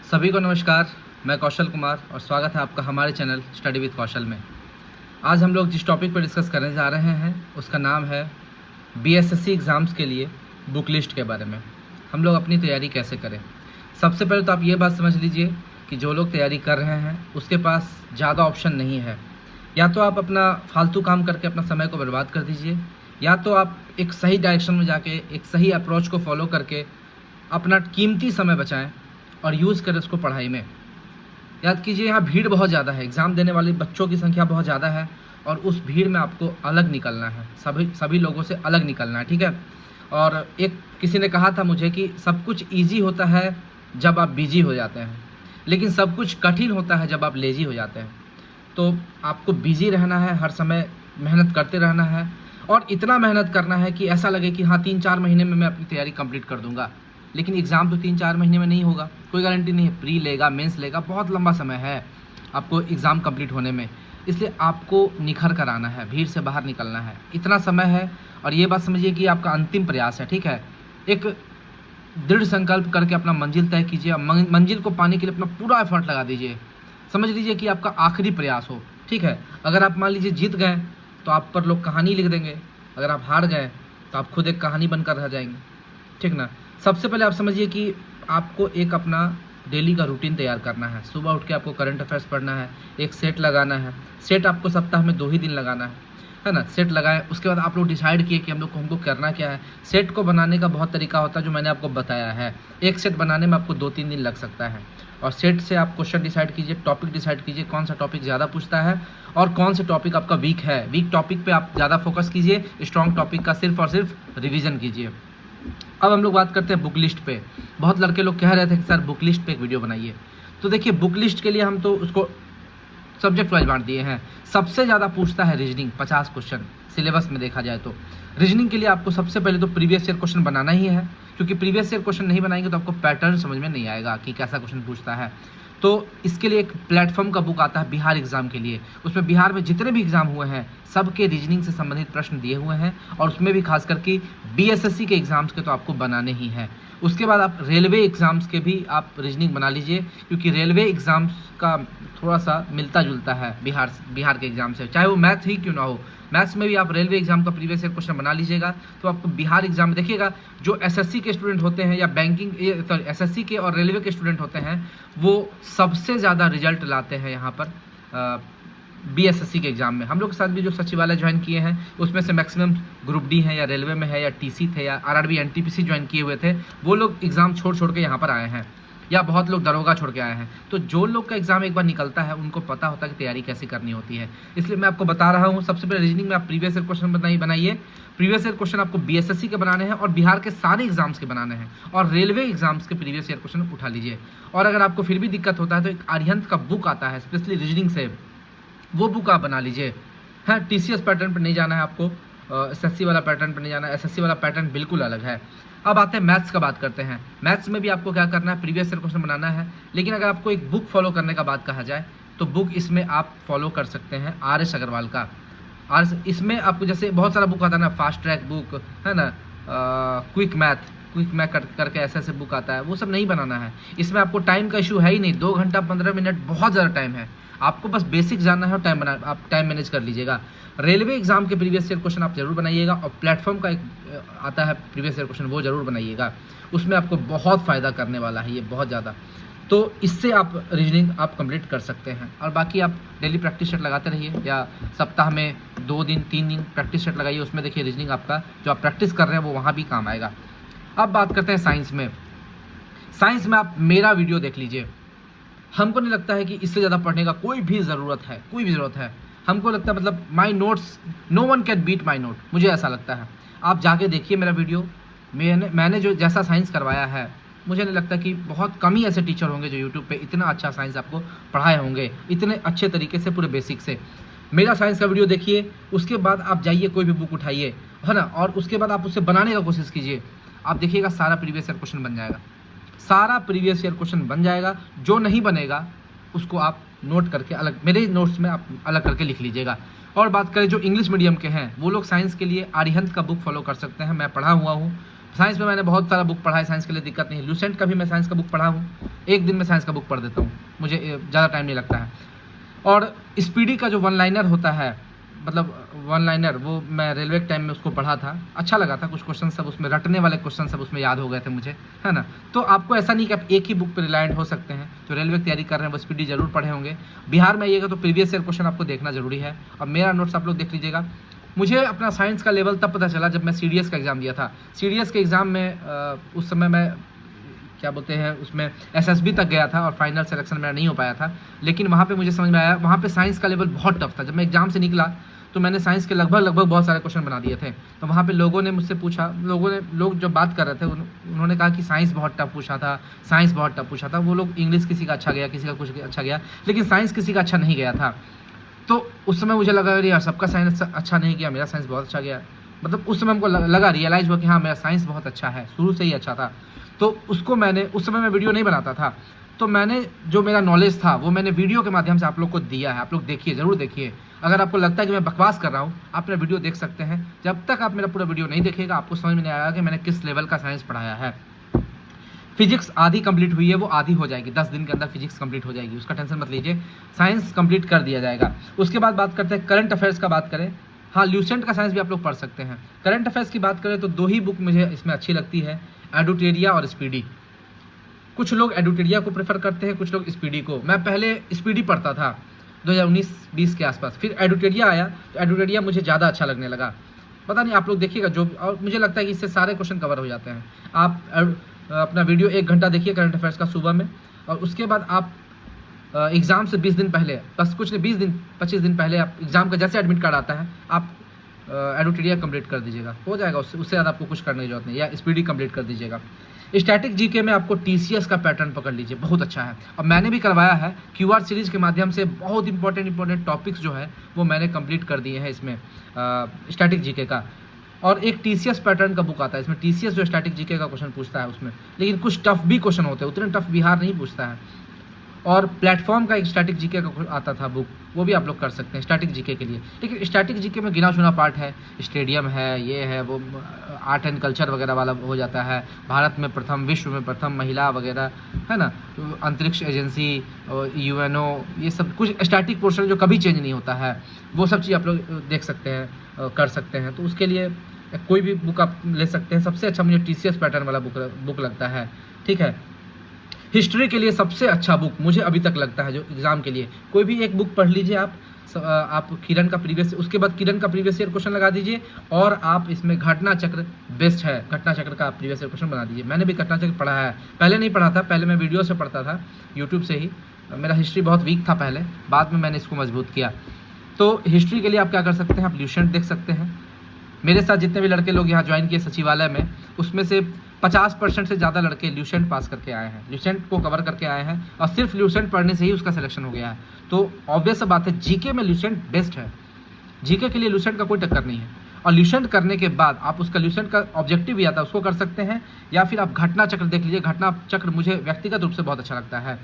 सभी को नमस्कार। मैं कौशल कुमार और स्वागत है आपका हमारे चैनल स्टडी विद कौशल में। आज हम लोग जिस टॉपिक पर डिस्कस करने जा रहे हैं उसका नाम है बीएसएससी एग्ज़ाम्स के लिए बुक लिस्ट के बारे में। हम लोग अपनी तैयारी कैसे करें। सबसे पहले तो आप ये बात समझ लीजिए कि जो लोग तैयारी कर रहे हैं उसके पास ज़्यादा ऑप्शन नहीं है। या तो आप अपना फालतू काम करके अपना समय को बर्बाद कर दीजिए, या तो आप एक सही डायरेक्शन में जाके एक सही अप्रोच को फॉलो करके अपना कीमती समय बचाएं और यूज़ करें उसको पढ़ाई में। याद कीजिए, यहाँ भीड़ बहुत ज़्यादा है, एग्ज़ाम देने वाले बच्चों की संख्या बहुत ज़्यादा है और उस भीड़ में आपको अलग निकलना है, सभी लोगों से अलग निकलना है, ठीक है। और एक किसी ने कहा था मुझे कि सब कुछ ईजी होता है जब आप बिजी हो जाते हैं, लेकिन सब कुछ कठिन होता है जब आप लेजी हो जाते हैं। तो आपको बिजी रहना है, हर समय मेहनत करते रहना है और इतना मेहनत करना है कि ऐसा लगे कि हाँ 3-4 महीने में मैं अपनी तैयारी कंप्लीट कर दूंगा। लेकिन एग्ज़ाम तो 3-4 महीने में नहीं होगा, कोई गारंटी नहीं है। प्री लेगा, मेंस लेगा, बहुत लंबा समय है आपको एग्ज़ाम कंप्लीट होने में। इसलिए आपको निखर कर आना है, भीड़ से बाहर निकलना है, इतना समय है। और ये बात समझिए कि आपका अंतिम प्रयास है, ठीक है। एक दृढ़ संकल्प करके अपना मंजिल तय कीजिए। मंजिल को पाने के लिए अपना पूरा एफर्ट लगा दीजिए। समझ लीजिए कि आपका आखिरी प्रयास हो, ठीक है। अगर आप मान लीजिए जीत गए तो आप पर लोग कहानी लिख देंगे, अगर आप हार गए तो आप खुद एक कहानी बनकर रह जाएंगे, ठीक ना। सबसे पहले आप समझिए कि आपको एक अपना डेली का रूटीन तैयार करना है। सुबह उठ के आपको करंट अफेयर्स पढ़ना है, एक सेट लगाना है। सेट आपको सप्ताह में 2 ही दिन लगाना है ना। सेट लगाएं, उसके बाद आप लोग डिसाइड किए कि हमको करना क्या है। सेट को बनाने का बहुत तरीका होता है जो मैंने आपको बताया है। एक सेट बनाने में आपको 2-3 दिन लग सकता है। और सेट से आप क्वेश्चन डिसाइड कीजिए, टॉपिक डिसाइड कीजिए, कौन सा टॉपिक ज़्यादा पूछता है और कौन से टॉपिक आपका वीक है। वीक टॉपिक पे आप ज़्यादा फोकस कीजिए, स्ट्रॉन्ग टॉपिक का सिर्फ और सिर्फ रिवीजन कीजिए। अब हम लोग बात करते हैं बुक लिस्ट पे। बहुत लड़के लोग कह रहे थे कि सर बुक लिस्ट पे एक वीडियो बनाइए। तो देखिए, बुक लिस्ट के लिए हम तो उसको सब्जेक्ट वाइज बांट दिए हैं। सबसे ज़्यादा पूछता है रीजनिंग, 50 क्वेश्चन सिलेबस में देखा जाए तो। रीजनिंग के लिए आपको सबसे पहले तो प्रीवियस ईयर क्वेश्चन बनाना ही है, क्योंकि प्रीवियस ईयर क्वेश्चन नहीं बनाएंगे तो आपको पैटर्न समझ में नहीं आएगा कि कैसा क्वेश्चन पूछता है। तो इसके लिए एक प्लेटफॉर्म का बुक आता है बिहार एग्जाम के लिए। उसमें बिहार में जितने भी एग्जाम हुए हैं सबके रीजनिंग से संबंधित प्रश्न दिए हुए हैं और उसमें भी खास करके बीएसएससी के एग्जाम्स के तो आपको बनाने ही हैं। उसके बाद आप रेलवे एग्ज़ाम्स के भी आप रीजनिंग बना लीजिए, क्योंकि रेलवे एग्ज़ाम्स का थोड़ा सा मिलता जुलता है बिहार के एग्ज़ाम से, चाहे वो मैथ ही क्यों ना हो। मैथ्स में भी आप रेलवे एग्जाम का प्रीवियस ईयर क्वेश्चन बना लीजिएगा तो आपको बिहार एग्जाम में देखिएगा। जो एसएससी के स्टूडेंट होते हैं या एसएससी के और रेलवे के स्टूडेंट होते हैं वो सबसे ज़्यादा रिजल्ट लाते हैं यहाँ पर बीएसएससी के एग्जाम में। हम लोग के साथ भी जो सचिवालय ज्वाइन किए हैं उसमें से मैक्सिमम ग्रुप डी है या रेलवे में है या टीसी थे या आरआरबी एनटीपीसी ज्वाइन किए हुए थे, वो लोग एग्जाम छोड़ के यहाँ पर आए हैं, या बहुत लोग दरोगा छोड़ के आए हैं। तो जो लोग का एग्जाम एक बार निकलता है उनको पता होता है कि तैयारी कैसे करनी होती है। इसलिए मैं आपको बता रहा हूँ, सबसे पहले रीजनिंग में आप प्रीवियस ईयर क्वेश्चन बनाइए। प्रीवियस ईयर क्वेश्चन आपको बीएसएससी के बनाने हैं और बिहार के सारे एग्जाम्स के बनाने हैं, और रेलवे एग्जाम्स के प्रीवियस ईयर क्वेश्चन उठा लीजिए। और अगर आपको फिर भी दिक्कत होता है तो एक आर्यंत का बुक आता है स्पेशली रीजनिंग से, वो बुक आप बना लीजिए। हाँ, टीसीएस पैटर्न पर नहीं जाना है आपको, एसएससी वाला पैटर्न पर नहीं जाना है। एसएससी वाला पैटर्न बिल्कुल अलग है। अब आते हैं मैथ्स का बात करते हैं। मैथ्स में भी आपको क्या करना है, प्रीवियस ईयर क्वेश्चन बनाना है। लेकिन अगर आपको एक बुक फॉलो करने का बात कहा जाए तो बुक इसमें आप फॉलो कर सकते हैं आर.एस. अग्रवाल का। इसमें आपको जैसे बहुत सारा बुक आता है ना, फास्ट ट्रैक बुक है ना, क्विक मैथ करके ऐसे बुक आता है, वो सब नहीं बनाना है। इसमें आपको टाइम का इशू है ही नहीं, 2 घंटा 15 मिनट बहुत ज़्यादा टाइम है। आपको बस बेसिक जानना है और आप टाइम मैनेज कर लीजिएगा। रेलवे एग्जाम के प्रीवियस ईयर क्वेश्चन आप जरूर बनाइएगा और प्लेटफॉर्म का एक आता है प्रीवियस ईयर क्वेश्चन, वो जरूर बनाइएगा। उसमें आपको बहुत फ़ायदा करने वाला है ये, बहुत ज़्यादा। तो इससे आप रीजनिंग आप कंप्लीट कर सकते हैं। और बाकी आप डेली प्रैक्टिस सेट लगाते रहिए, या सप्ताह में 2 दिन 3 दिन प्रैक्टिस सेट लगाइए। उसमें देखिए रीजनिंग आपका जो आप प्रैक्टिस कर रहे हैं वो वहाँ भी काम आएगा। अब बात करते हैं साइंस में। साइंस में आप मेरा वीडियो देख लीजिए। हमको नहीं लगता है कि इससे ज़्यादा पढ़ने का कोई भी ज़रूरत है। हमको लगता है मतलब my notes, no one can beat my note, मुझे ऐसा लगता है। आप जाके देखिए मेरा वीडियो। मैंने जो जैसा साइंस करवाया है, मुझे नहीं लगता कि बहुत कम ही ऐसे टीचर होंगे जो यूट्यूब पे इतना अच्छा साइंस आपको पढ़ाए होंगे इतने अच्छे तरीके से, पूरे बेसिक से। मेरा साइंस का वीडियो देखिए, उसके बाद आप जाइए कोई भी बुक उठाइए, है ना, और उसके बाद आप उससे बनाने का कोशिश कीजिए। आप देखिएगा सारा प्रीवियस ईयर क्वेश्चन बन जाएगा, सारा प्रीवियस ईयर क्वेश्चन बन जाएगा। जो नहीं बनेगा उसको आप नोट करके अलग, मेरे नोट्स में आप अलग करके लिख लीजिएगा। और बात करें जो इंग्लिश मीडियम के हैं, वो लोग साइंस के लिए आर्यंत का बुक फॉलो कर सकते हैं। मैं पढ़ा हुआ हूँ, साइंस में मैंने बहुत सारा बुक पढ़ा है, साइंस के लिए दिक्कत नहीं है। ल्यूसेंट का भी मैं साइंस का बुक पढ़ा हूँ, एक दिन में साइंस का बुक पढ़ देता हूँ, मुझे ज़्यादा टाइम नहीं लगता है। और स्पीडी का जो वन लाइनर होता है, मतलब वन लाइनर, वो मैं रेलवे के टाइम में उसको पढ़ा था, अच्छा लगा था। कुछ क्वेश्चन सब उसमें, रटने वाले क्वेश्चन सब उसमें याद हो गए थे मुझे, है ना। तो आपको ऐसा नहीं कि आप एक ही बुक पर रिलायंट हो सकते हैं। जो रेलवे की तैयारी कर रहे हैं वो स्पीडी जरूर पढ़े होंगे। बिहार में आइएगा तो प्रीवियस ईयर क्वेश्चन आपको देखना जरूरी है। और मेरा नोट्स आप लोग देख लीजिएगा। मुझे अपना साइंस का लेवल तब पता चला जब मैं CDS का एग्ज़ाम दिया था। CDS के एग्ज़ाम में उस समय मैं क्या बोलते हैं उसमें SSB तक गया था और फाइनल सिलेक्शन मेरा नहीं हो पाया था। लेकिन वहाँ पे मुझे समझ में आया, वहाँ पे साइंस का लेवल बहुत टफ था। जब मैं एग्ज़ाम से निकला तो मैंने साइंस के लगभग बहुत सारे क्वेश्चन बना दिए थे। तो वहाँ पे लोगों ने मुझसे पूछा, लोग जो बात कर रहे थे उन्होंने कहा कि साइंस बहुत टफ पूछा था, साइंस बहुत टफ पूछा था। वो लोग इंग्लिश किसी का अच्छा गया, किसी का कुछ अच्छा गया, लेकिन साइंस किसी का अच्छा नहीं गया था। तो उस समय मुझे लगा यार सबका साइंस अच्छा नहीं गया, मेरा साइंस बहुत अच्छा गया। मतलब उस समय हमको लगा, रियलाइज़ हुआ कि हाँ मेरा साइंस बहुत अच्छा है, शुरू से ही अच्छा था। तो उसको मैंने, उस समय मैं वीडियो नहीं बनाता था, तो मैंने जो मेरा नॉलेज था वो मैंने वीडियो के माध्यम से आप लोग को दिया है। आप लोग देखिए, ज़रूर देखिए। अगर आपको लगता है कि मैं बकवास कर रहा हूँ, आप मेरा वीडियो देख सकते हैं। जब तक आप मेरा पूरा वीडियो नहीं देखिएगा आपको समझ में नहीं आएगा कि मैंने किस लेवल का साइंस पढ़ाया है। फिजिक्स आधी कंप्लीट हुई है, वो आधी हो जाएगी, 10 दिन के अंदर फिजिक्स कंप्लीट हो जाएगी, उसका टेंशन मत लीजिए, साइंस कंप्लीट कर दिया जाएगा। उसके बाद बात करते हैं करंट अफेयर्स का। बात करें, हाँ ल्यूसेंट का साइंस भी आप लोग पढ़ सकते हैं। करंट अफेयर्स की बात करें तो 2 ही बुक मुझे इसमें अच्छी लगती है, एडुटेरिया और स्पीडी। कुछ लोग एडुटेरिया को प्रेफर करते हैं, कुछ लोग स्पीडी को। मैं पहले स्पीडी पढ़ता था 2019-20 के आसपास, फिर एडुटेरिया आया तो एडुटेरिया मुझे ज़्यादा अच्छा लगने लगा। पता नहीं, आप लोग देखिएगा जो, और मुझे लगता है कि इससे सारे क्वेश्चन कवर हो जाते हैं। आप अपना वीडियो 1 घंटा देखिए करंट अफेयर्स का सुबह में, और उसके बाद आप एग्ज़ाम से 20 दिन पहले, बस कुछ नहीं 20 दिन 25 दिन पहले, आप एग्ज़ाम का जैसे एडमिट कार्ड आता है आप एडुटेरिया कंप्लीट कर दीजिएगा, हो जाएगा। उससे ज़्यादा आपको कुछ करने की जरूरत नहीं, या स्पीडी कंप्लीट कर दीजिएगा। स्टैटिक जीके में आपको TCS का पैटर्न पकड़ लीजिए, बहुत अच्छा है। और मैंने भी करवाया है QR सीरीज़ के माध्यम से, बहुत इंपॉर्टेंट टॉपिक्स जो है वो मैंने कंप्लीट कर दिए हैं इसमें स्टैटिक जीके का। और एक TCS पैटर्न का बुक आता है, इसमें TCS जो स्टैटिक जीके का क्वेश्चन पूछता है उसमें, लेकिन कुछ टफ भी क्वेश्चन होते हैं, उतने टफ बिहार नहीं पूछता है। और प्लेटफॉर्म का एक स्टैटिक जीके का आता था बुक, वो भी आप लोग कर सकते हैं स्टैटिक जीके के लिए। लेकिन स्टैटिक जीके में गिना चुना पार्ट है, स्टेडियम है, ये है, वो आर्ट एंड कल्चर वगैरह वाला हो जाता है, भारत में प्रथम, विश्व में प्रथम महिला वगैरह, है ना, अंतरिक्ष एजेंसी, UNO, ये सब कुछ स्टैटिक पोर्शन जो कभी चेंज नहीं होता है, वो सब चीज़ आप लोग देख सकते हैं, कर सकते हैं। तो उसके लिए कोई भी बुक आप ले सकते हैं। सबसे अच्छा मुझे TCS पैटर्न वाला बुक लगता है, ठीक है। हिस्ट्री के लिए सबसे अच्छा बुक मुझे अभी तक लगता है, जो एग्ज़ाम के लिए, कोई भी एक बुक पढ़ लीजिए आप किरण का प्रीवियस, उसके बाद किरण का प्रीवियस ईयर क्वेश्चन लगा दीजिए, और आप इसमें घटना चक्र बेस्ट है, घटना चक्र का प्रीवियस ईयर क्वेश्चन बना दीजिए। मैंने भी घटना चक्र पढ़ा है, पहले नहीं पढ़ा था, पहले मैं वीडियो से पढ़ता था, यूट्यूब से ही। मेरा हिस्ट्री बहुत वीक था पहले, बाद में मैंने इसको मजबूत किया। तो हिस्ट्री के लिए आप क्या कर सकते हैं, आप ल्यूसेंट देख सकते हैं। मेरे साथ जितने भी लड़के लोग यहाँ ज्वाइन किए सचिवालय में, उसमें से 50% से ज़्यादा लड़के ल्यूसेंट पास करके आए हैं, ल्यूसेंट को कवर करके आए हैं, और सिर्फ ल्यूसेंट पढ़ने से ही उसका सिलेक्शन हो गया है। तो ऑब्वियस बात है, जीके में ल्यूसेंट बेस्ट है, जीके के लिए ल्यूसेंट का कोई टक्कर नहीं है। और ल्यूसेंट करने के बाद आप उसका ल्यूसेंट का ऑब्जेक्टिव भी आता है, उसको कर सकते हैं, या फिर आप घटना चक्र देख लीजिए। घटना चक्र मुझे व्यक्तिगत रूप से बहुत अच्छा लगता है।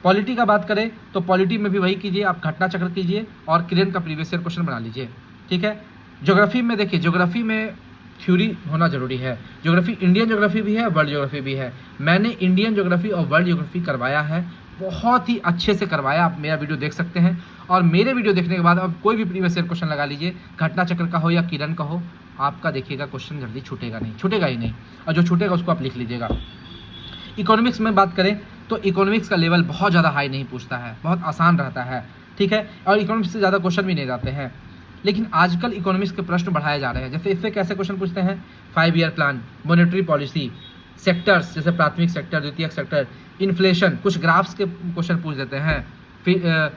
पॉलिटी का बात करें तो पॉलिटी में भी वही कीजिए, आप घटना चक्र कीजिए और किरण का प्रीवियस ईयर क्वेश्चन बना लीजिए, ठीक है। ज्योग्राफी में देखिए, ज्योग्राफी में थ्योरी होना जरूरी है। ज्योग्राफी, इंडियन ज्योग्राफी भी है, वर्ल्ड ज्योग्राफी भी है। मैंने इंडियन ज्योग्राफी और वर्ल्ड ज्योग्राफी करवाया है, बहुत ही अच्छे से करवाया, आप मेरा वीडियो देख सकते हैं। और मेरे वीडियो देखने के बाद अब कोई भी प्रीवियस ईयर क्वेश्चन लगा लीजिए, घटना चक्र का हो या किरण का हो, आपका देखिएगा क्वेश्चन जल्दी छूटेगा नहीं, छूटेगा ही नहीं, और जो छूटेगा उसको आप लिख लीजिएगा। इकोनॉमिक्स में बात करें तो इकोनॉमिक्स का लेवल बहुत ज़्यादा हाई नहीं पूछता है, बहुत आसान रहता है, ठीक है। और इकोनॉमिक्स से ज़्यादा क्वेश्चन भी नहीं रहते हैं। लेकिन आजकल इकोनॉमिक्स के प्रश्न बढ़ाए जा रहे हैं। जैसे इससे कैसे क्वेश्चन पूछते हैं, 5 year plan, monetary policy, sectors जैसे प्राथमिक सेक्टर, द्वितीयक सेक्टर, इन्फ्लेशन, कुछ ग्राफ्स के क्वेश्चन पूछ देते हैं। फिर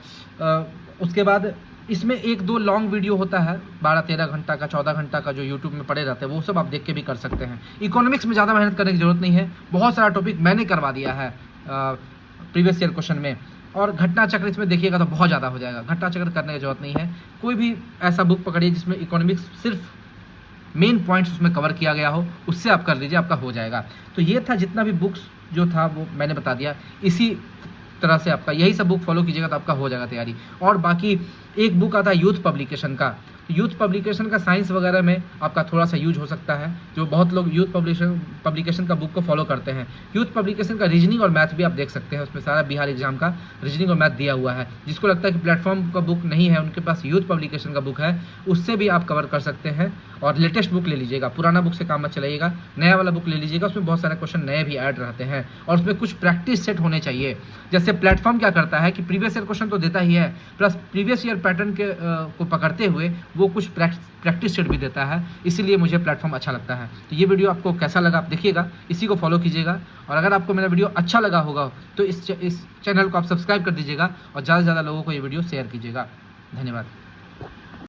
उसके बाद इसमें 1-2 लॉन्ग वीडियो होता है 12-13 घंटा का, 14 घंटा का, जो यूट्यूब में पड़े रहते हैं, वो सब आप देख के भी कर सकते हैं। इकोनॉमिक्स में ज़्यादा मेहनत करने की जरूरत नहीं है, बहुत सारा टॉपिक मैंने करवा दिया है प्रीवियस ईयर क्वेश्चन में। और घटना चक्र इसमें देखिएगा तो बहुत ज़्यादा हो जाएगा, घटना चक्र करने की जरूरत नहीं है। कोई भी ऐसा बुक पकड़िए जिसमें इकोनॉमिक्स सिर्फ मेन पॉइंट्स उसमें कवर किया गया हो, उससे आप कर लीजिए, आपका हो जाएगा। तो ये था जितना भी बुक्स जो था वो मैंने बता दिया। इसी तरह से आपका यही सब बुक फॉलो कीजिएगा तो आपका हो जाएगा तैयारी। और बाकी एक बुक आता है यूथ पब्लिकेशन का, तो यूथ पब्लिकेशन का साइंस वगैरह में आपका थोड़ा सा यूज हो सकता है, जो बहुत लोग यूथ पब्लिकेशन का बुक को फॉलो करते हैं। यूथ पब्लिकेशन का रीजनिंग और मैथ भी आप देख सकते हैं, उसमें सारा बिहार एग्जाम का रीजनिंग और मैथ दिया हुआ है। जिसको लगता है कि प्लेटफॉर्म का बुक नहीं है, उनके पास यूथ पब्लिकेशन का बुक है, उससे भी आप कवर कर सकते हैं। और लेटेस्ट बुक ले लीजिएगा, पुराना बुक से काम मत चलाइएगा, नया वाला बुक ले लीजिएगा, उसमें बहुत सारे क्वेश्चन नए भी ऐड रहते हैं और उसमें कुछ प्रैक्टिस सेट होने चाहिए। जैसे प्लेटफॉर्म क्या करता है कि प्रीवियस ईयर क्वेश्चन तो देता ही है, प्लस प्रीवियस ईयर पैटर्न के को पकड़ते हुए वो कुछ प्रैक्टिस सेट भी देता है, इसीलिए मुझे प्लेटफॉर्म अच्छा लगता है। तो ये वीडियो आपको कैसा लगा आप देखिएगा, इसी को फॉलो कीजिएगा। और अगर आपको मेरा वीडियो अच्छा लगा होगा तो इस चैनल को आप सब्सक्राइब कर दीजिएगा और ज़्यादा से ज़्यादा लोगों को ये वीडियो शेयर कीजिएगा। धन्यवाद।